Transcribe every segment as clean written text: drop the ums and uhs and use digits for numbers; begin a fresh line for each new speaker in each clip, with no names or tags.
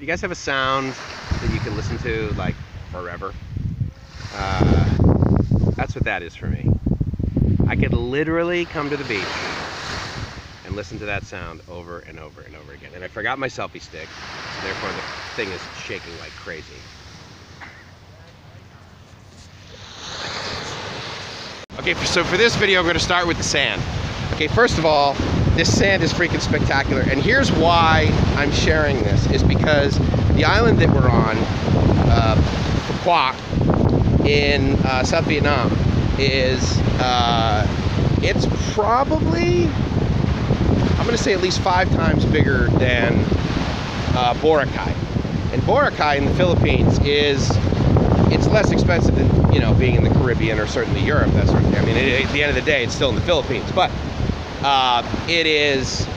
You guys have a sound that you can listen to like forever? That's what that is for me. I could literally come to the beach and listen to that sound over and over and over again. And I forgot my selfie stick, so therefore the thing is shaking like crazy. Okay, so for this video, I'm going to start with the sand. Okay, first of all, this sand is freaking spectacular, and here's why I'm sharing this, is because the island that we're on, Phu Quoc, in South Vietnam, is, it's probably, I'm going to say at least 5 times bigger than Boracay. And Boracay in the Philippines is, it's less expensive than, you know, being in the Caribbean or certainly Europe, that sort of thing. I mean, at the end of the day, it's still in the Philippines, but it is,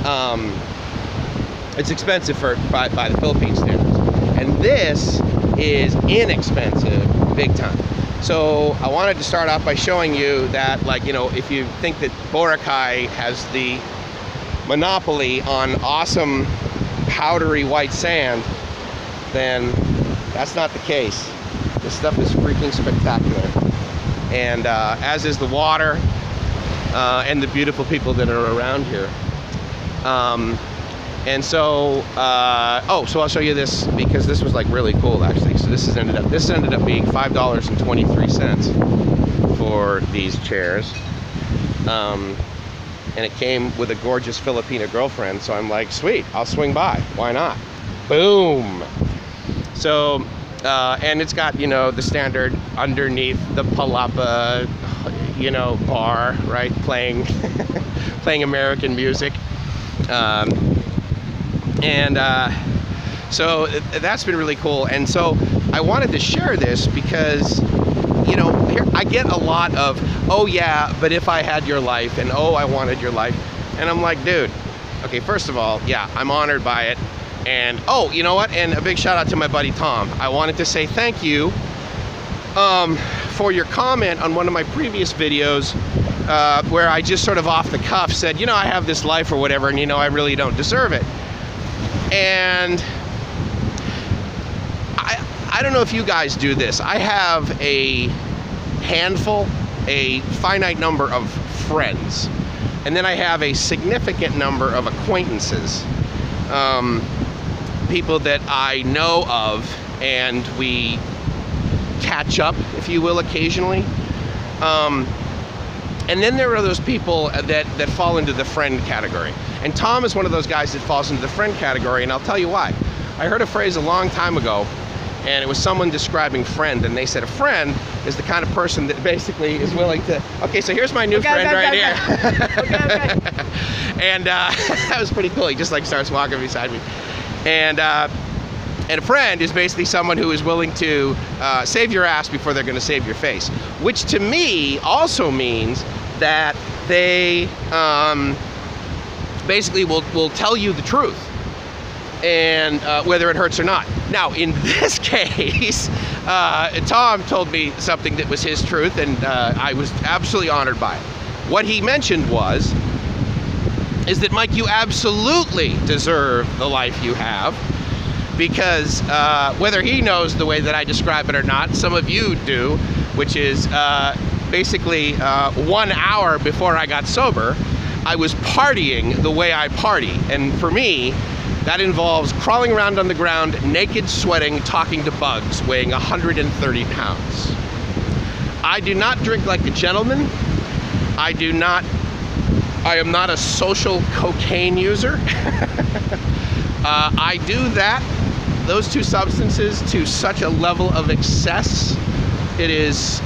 it's expensive by the Philippine standards. And this is inexpensive, big time. So I wanted to start off by showing you that, like, you know, if you think that Boracay has the monopoly on awesome powdery white sand, then that's not the case. This stuff is freaking spectacular, and as is the water and the beautiful people that are around here. And so, so I'll show you this, because this was like really cool actually. So this ended up being $5.23 for these chairs, and it came with a gorgeous Filipina girlfriend. So I'm like, sweet, I'll swing by. Why not? Boom. So. And it's got, you know, the standard underneath the palapa, you know, bar, right, playing playing American music, so that's been really cool. And so I wanted to share this because, you know, here I get a lot of, oh yeah, but if I had your life, and oh, I wanted your life, and I'm like, dude, okay, first of all, yeah, I'm honored by it. And oh, you know what? And a big shout out to my buddy Tom. I wanted to say thank you for your comment on one of my previous videos where I just sort of off the cuff said, you know, I have this life or whatever, and you know, I really don't deserve it. And I don't know if you guys do this. I have a handful, a finite number of friends, and then I have a significant number of acquaintances. People that I know of, and we catch up, if you will, occasionally. And then there are those people that fall into the friend category. And Tom is one of those guys that falls into the friend category, and I'll tell you why. I heard a phrase a long time ago, and it was someone describing friend, and they said a friend is the kind of person that basically is willing to, okay, so here's my new friend right here. And that was pretty cool. He just like starts walking beside me. And a friend is basically someone who is willing to save your ass before they're going to save your face, which to me also means that they basically will tell you the truth, and whether it hurts or not. Now, in this case, Tom told me something that was his truth, and I was absolutely honored by it. What he mentioned is that, Mike, you absolutely deserve the life you have, because whether he knows the way that I describe it or not, some of you do, which is basically 1 hour before I got sober, I was partying the way I party. And for me, that involves crawling around on the ground, naked, sweating, talking to bugs, weighing 130 pounds. I do not drink like a gentleman. I am not a social cocaine user. I do those two substances to such a level of excess. It is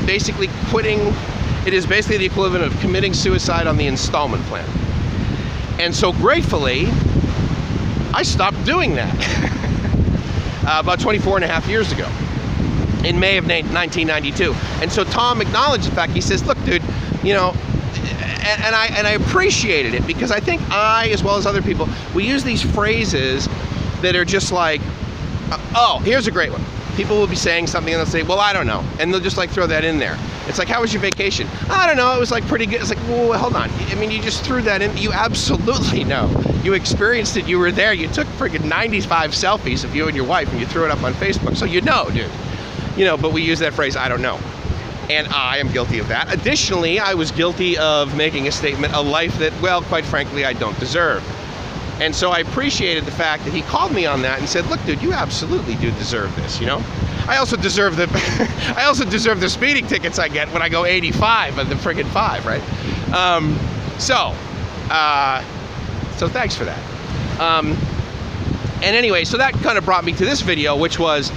basically the equivalent of committing suicide on the installment plan. And so gratefully, I stopped doing that about 24 and a half years ago, in May of 1992. And so Tom acknowledged the fact. He says, look, dude, you know, and I appreciated it, because I think I, as well as other people, we use these phrases that are just like, oh, here's a great one. People will be saying something and they'll say, well, I don't know. And they'll just like throw that in there. It's like, how was your vacation? I don't know, it was like pretty good. It's like, well, hold on. I mean, you just threw that in. You absolutely know. You experienced it, you were there, you took friggin' 95 selfies of you and your wife and you threw it up on Facebook. So you know, dude. You know, but we use that phrase, I don't know. And I am guilty of that. Additionally, I was guilty of making a statement, a life that, well, quite frankly, I don't deserve. And so I appreciated the fact that he called me on that and said, look, dude, you absolutely do deserve this, you know? I also deserve the I also deserve the speeding tickets I get when I go 85 on the friggin' 5, right? So thanks for that. And anyway, so that kind of brought me to this video, which was,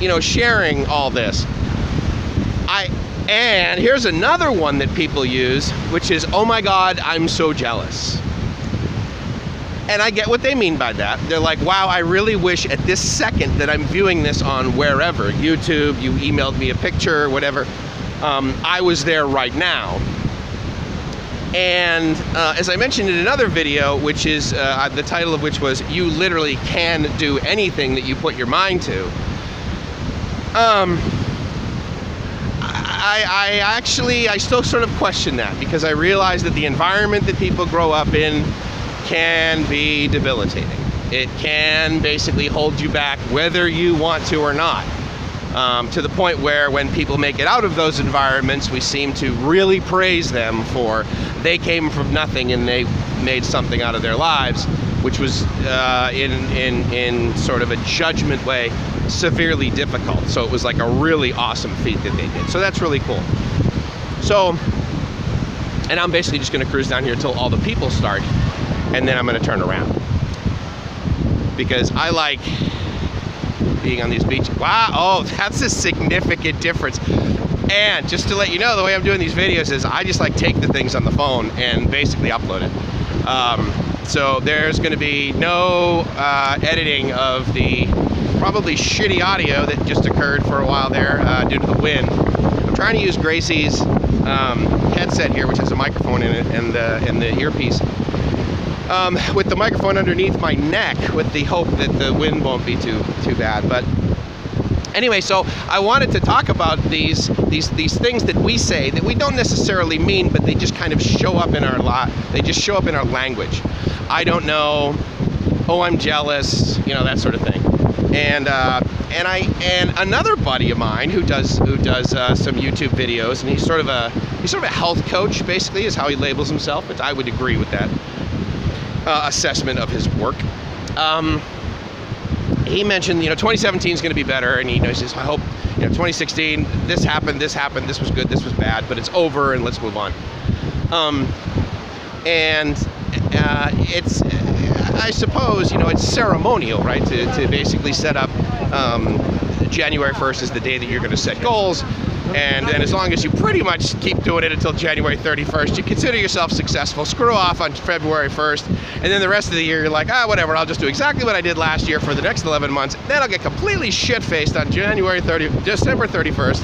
you know, sharing all this. And here's another one that people use, which is, oh my God, I'm so jealous. And I get what they mean by that. They're like, wow, I really wish at this second that I'm viewing this on wherever, YouTube, you emailed me a picture, whatever, I was there right now. And as I mentioned in another video, which is, the title of which was, you literally can do anything that you put your mind to. I still sort of question that, because I realize that the environment that people grow up in can be debilitating. It can basically hold you back whether you want to or not. To the point where when people make it out of those environments, we seem to really praise them for they came from nothing and they made something out of their lives, which was in sort of a judgment way severely difficult. So it was like a really awesome feat that they did. So that's really cool. So, and I'm basically just going to cruise down here until all the people start, and then I'm going to turn around, because I like being on these beaches. Wow, oh, that's a significant difference. And just to let you know, the way I'm doing these videos is I just like take the things on the phone and basically upload it. So there's going to be no editing of the probably shitty audio that just occurred for a while there due to the wind. I'm trying to use Gracie's headset here, which has a microphone in it, and the earpiece, with the microphone underneath my neck, with the hope that the wind won't be too bad. But anyway, so I wanted to talk about these things that we say that we don't necessarily mean, but they just kind of show up in our they just show up in our language. I don't know. Oh, I'm jealous. You know, that sort of thing. And another buddy of mine who does some YouTube videos, and he's sort of a health coach, basically, is how he labels himself. But I would agree with that assessment of his work. He mentioned, you know, 2017 is going to be better, and he says, I hope, you know, 2016, this happened, this was good, this was bad, but it's over, and let's move on. It's, I suppose, you know, it's ceremonial, right, to basically set up January 1st is the day that you're going to set goals, and then as long as you pretty much keep doing it until January 31st, you consider yourself successful, screw off on February 1st, and then the rest of the year you're like, whatever, I'll just do exactly what I did last year for the next 11 months, then I'll get completely shit-faced on December 31st,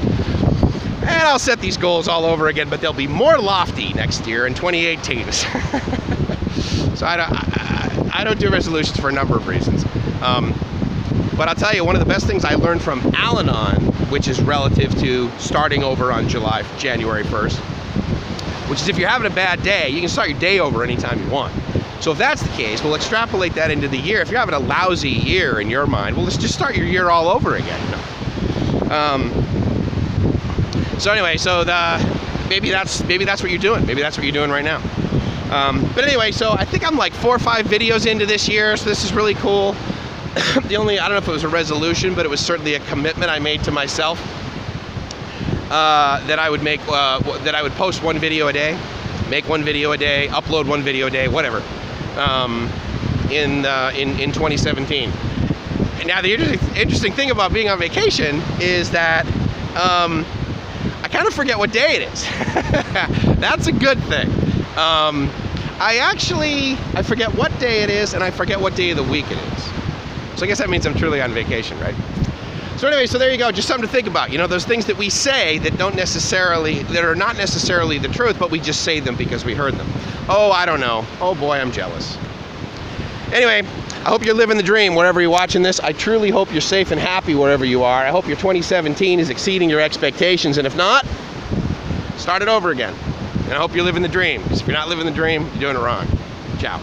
and I'll set these goals all over again, but they'll be more lofty next year in 2018. So I don't do resolutions for a number of reasons. But I'll tell you, one of the best things I learned from Al-Anon, which is relative to starting over on January 1st, which is if you're having a bad day, you can start your day over anytime you want. So if that's the case, we'll extrapolate that into the year. If you're having a lousy year in your mind, well, let's just start your year all over again. You know? So anyway, so maybe that's what you're doing. Maybe that's what you're doing right now. But anyway, so I think I'm like 4 or 5 videos into this year, so this is really cool. I don't know if it was a resolution, but it was certainly a commitment I made to myself that I would make, that I would post 1 video a day, make 1 video a day, upload 1 video a day, whatever, in 2017. And now the interesting thing about being on vacation is that I kind of forget what day it is. That's a good thing. I forget what day it is, and I forget what day of the week it is. So I guess that means I'm truly on vacation, right? So anyway, so there you go, just something to think about. You know, those things that we say that are not necessarily the truth, but we just say them because we heard them. Oh, I don't know. Oh boy, I'm jealous. Anyway, I hope you're living the dream wherever you're watching this. I truly hope you're safe and happy wherever you are. I hope your 2017 is exceeding your expectations, and if not, Start it over again. And I hope you're living the dream, because if you're not living the dream, you're doing it wrong. Ciao.